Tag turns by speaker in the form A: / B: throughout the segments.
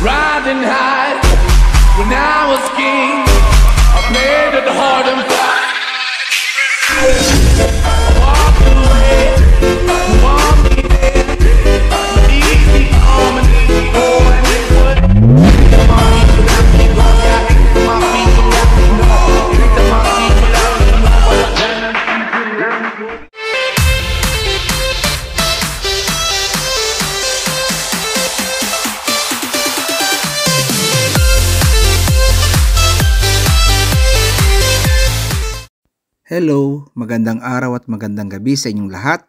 A: riding high. When I was king, I played it hard and fast. Walk away, want me there. Easy on and easy on and it would. My people out, keep on yapping. My people out, my people out, you know what I'm telling you.
B: Hello, magandang araw at magandang gabi sa inyong lahat.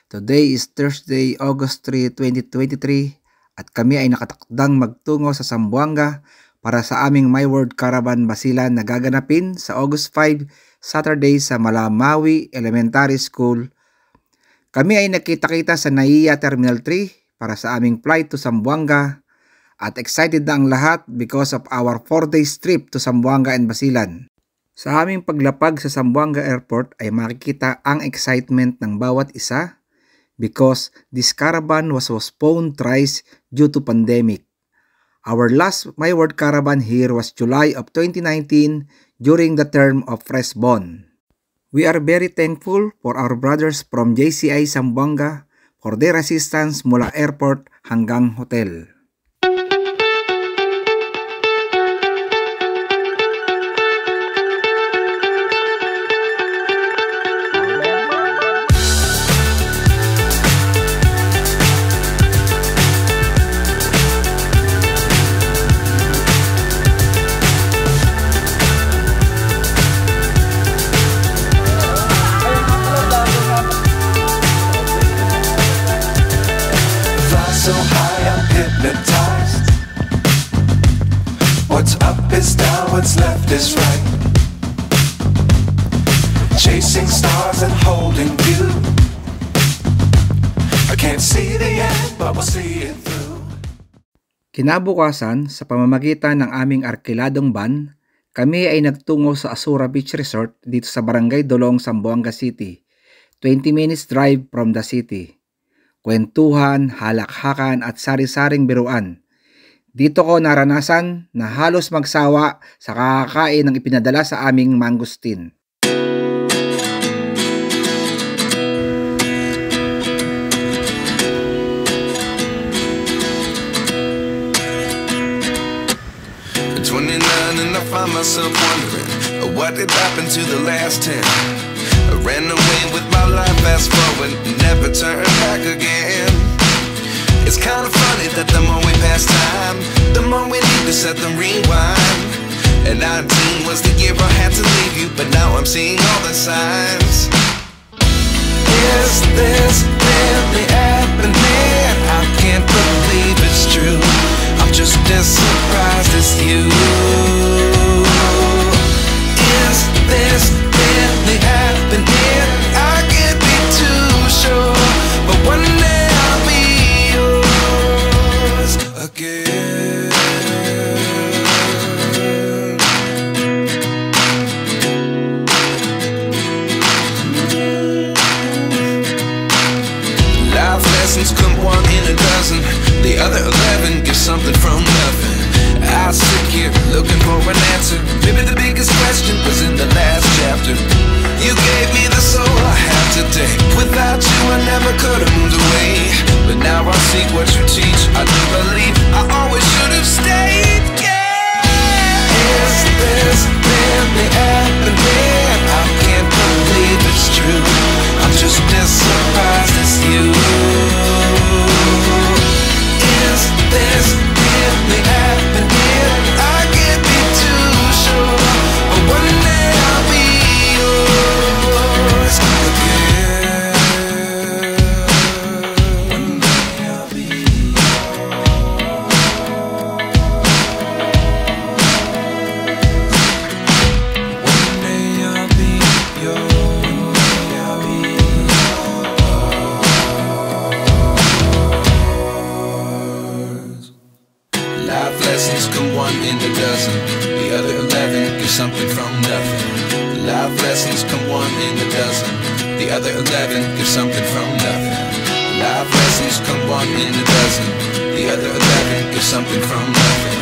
B: Today is Thursday, August 3, 2023 at kami ay nakatakdang magtungo sa Zamboanga para sa aming My Word Caravan Basilan na gaganapin sa August 5, Saturday sa Malamawi Elementary School. Kami ay nakita-kita sa NAIA Terminal 3 para sa aming flight to Zamboanga at excited na ang lahat because of our 4-day trip to Zamboanga and Basilan. Sa aming paglapag sa Zamboanga Airport ay makikita ang excitement ng bawat isa because this caravan was postponed thrice due to pandemic. Our last My Word Caravan here was July of 2019 during the term of Fresbon. We are very thankful for our brothers from JCI Zamboanga for their assistance mula airport hanggang hotel.
C: So high I'm hypnotized. What's up is down, what's left is right. Chasing stars and holding you. I can't see the end, but we'll see it through.
B: Kinabukasan, sa pamamagitan ng aming arkiladong van, kami ay nagtungo sa Asura Beach Resort dito sa Barangay Dolong, Zamboanga City. 20 minutes drive from the city. Kwentuhan, halakhakan at sari-saring biruan. Dito ko naranasan na halos magsawa sa kakakain ng ipinadala sa aming mangustin.
C: At 29 and I find myself wondering what did happen to the last 10. I ran away with my life, fast forward, never turn back again. It's kind of funny that the more we pass time, the more we need to set the rewind. And 19 was the year I had to leave you, but now I'm seeing all the signs. Is this really happening? I can't believe it's true. I'm just as surprised as you. Is this really happening? I can't be too sure, but one day I'll be yours again. Life lessons come one in a dozen, the other 11 give something from nothing. I sit here looking for an answer. Maybe the biggest question was in the last chapter. You gave me the soul I have today. Without you I never could have moved away. But now I see what you teach. I do believe I always should have stayed. Yeah. Is this really happening? I can't believe it's true. I'm just as surprised as you. Is this really happening? I can't be too sure, but one day I'll be yours again. One day I'll be One day I'll be yours. I'll be yours. Life lessons come one in a dozen, the other 11 give something from nothing. Life lessons come one in a dozen, the other 11 give something from nothing. Life lessons come one in a dozen, the other 11 get something from nothing.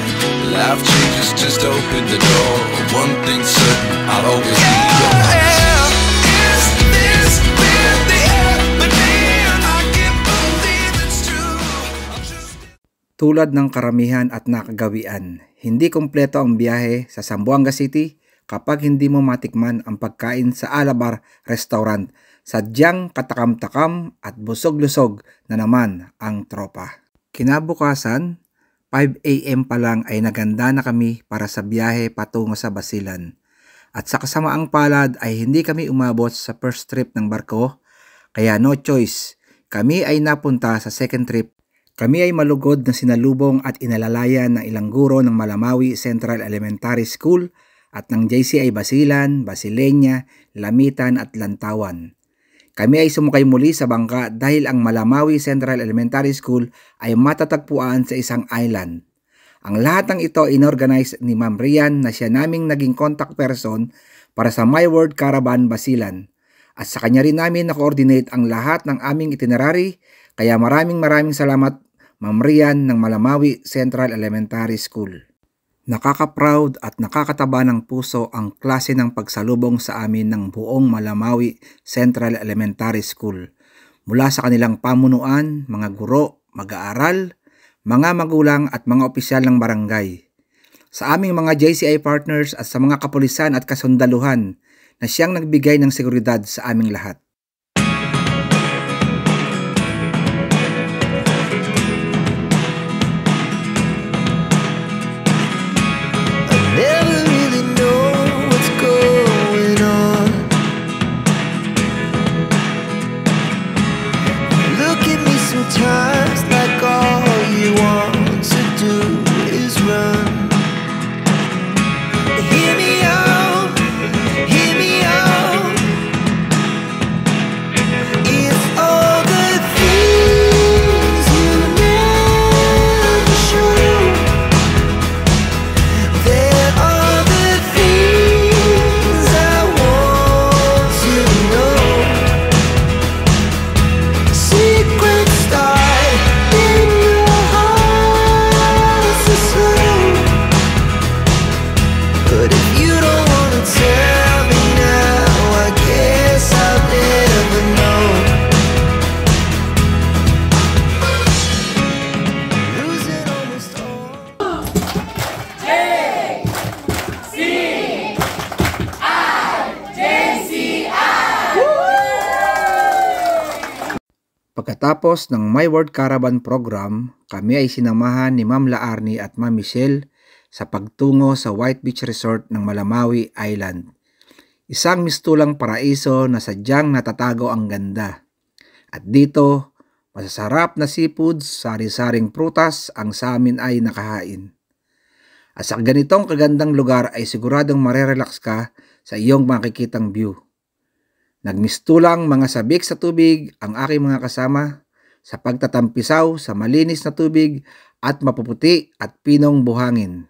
C: Life changes, just open the door. One thing's certain, I'll always be yours. Is this where the end began? I can't believe it's true.
B: Tulad ng karamihan at nakagawian, hindi kumpleto ang biyahe sa Zamboanga City kapag hindi mo matikman ang pagkain sa Alabar Restaurant. Sadyang katakam-takam at busog-lusog na naman ang tropa. Kinabukasan, 5 AM pa lang ay naganda na kami para sa biyahe patungo sa Basilan. At sa kasamaang palad ay hindi kami umabot sa first trip ng barko, kaya no choice. Kami ay napunta sa second trip. Kami ay malugod na sinalubong at inalalayan ng ilang guro ng Malamawi Central Elementary School at ng JCI Basilan, Basileña, Lamitan at Lantawan. Kami ay sumakay muli sa bangka dahil ang Malamawi Central Elementary School ay matatagpuan sa isang island. Ang lahat ng ito inorganize ni Ma'am Rian na siya naming naging contact person para sa My World Caravan Basilan. At sa kanya rin namin na-coordinate ang lahat ng aming itinerary, kaya maraming salamat Ma'am Rian ng Malamawi Central Elementary School. Nakaka-proud at nakakataba ng puso ang klase ng pagsalubong sa amin ng buong Malamawi Central Elementary School. Mula sa kanilang pamunuan, mga guro, mag-aaral, mga magulang at mga opisyal ng barangay. Sa aming mga JCI partners at sa mga kapulisan at kasundaluhan na siyang nagbigay ng seguridad sa aming lahat.
D: Never really know what's going on. Look at me sometimes like all you want to do is run. Hear me out, hear me out. It's all the things you never show. There are the things I want to know. Secrets start in your heart so slow. But if you don't wanna tell me now, I guess I'll never know. Losing almost all.
B: Pagkatapos ng My World Caravan Program, kami ay sinamahan ni Ma'am Laarni at Ma'am Michelle sa pagtungo sa White Beach Resort ng Malamawi Island. Isang mistulang paraiso na sadyang natatago ang ganda. At dito, masasarap na seafoods, sari-saring prutas ang sa amin ay nakahain. At sa ganitong kagandang lugar ay siguradong marerelax ka sa iyong makikitang view. Nagmistulang mga sabik sa tubig ang aking mga kasama sa pagtatampisaw sa malinis na tubig at mapuputi at pinong buhangin.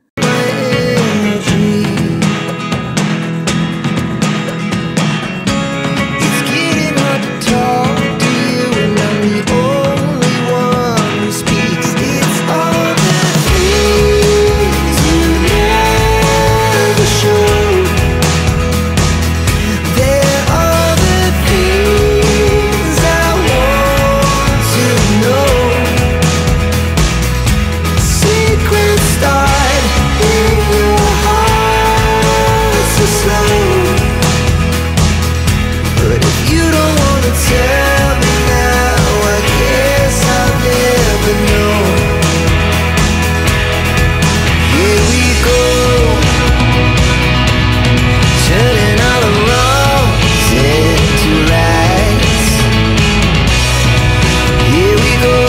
D: It's getting hard to talk to you, and I'm the only one who speaks. It's all the things you never show. There are the things I want to know. Secrets start in your heart so slow. But if you don't wanna tell me now, I guess I'll never know. Here we go, turning all the wrongs into rights. Here we go,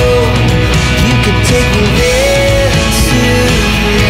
D: you can take me there tonight.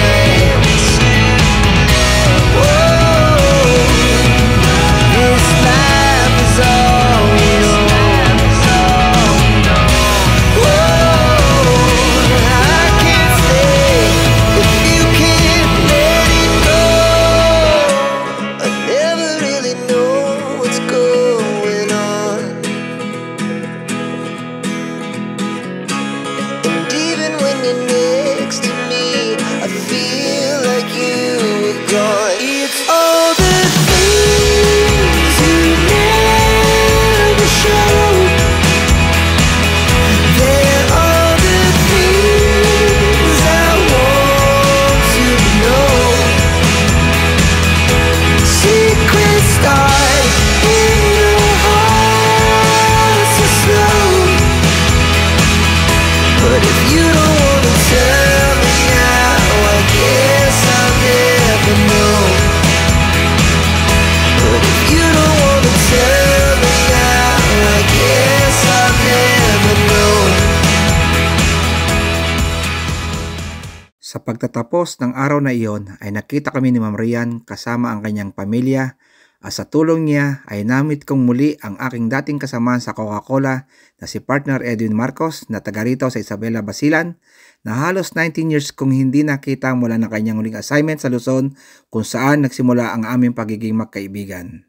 B: pagtatapos ng araw na iyon ay nakita kami ni Ma'am Rian kasama ang kanyang pamilya at sa tulong niya ay namit kong muli ang aking dating kasamahan sa Coca-Cola na si partner Edwin Marcos na taga rito sa Isabela, Basilan na halos 19 years kong hindi nakita mula ng kanyang huling assignment sa Luzon kung saan nagsimula ang aming pagiging magkaibigan.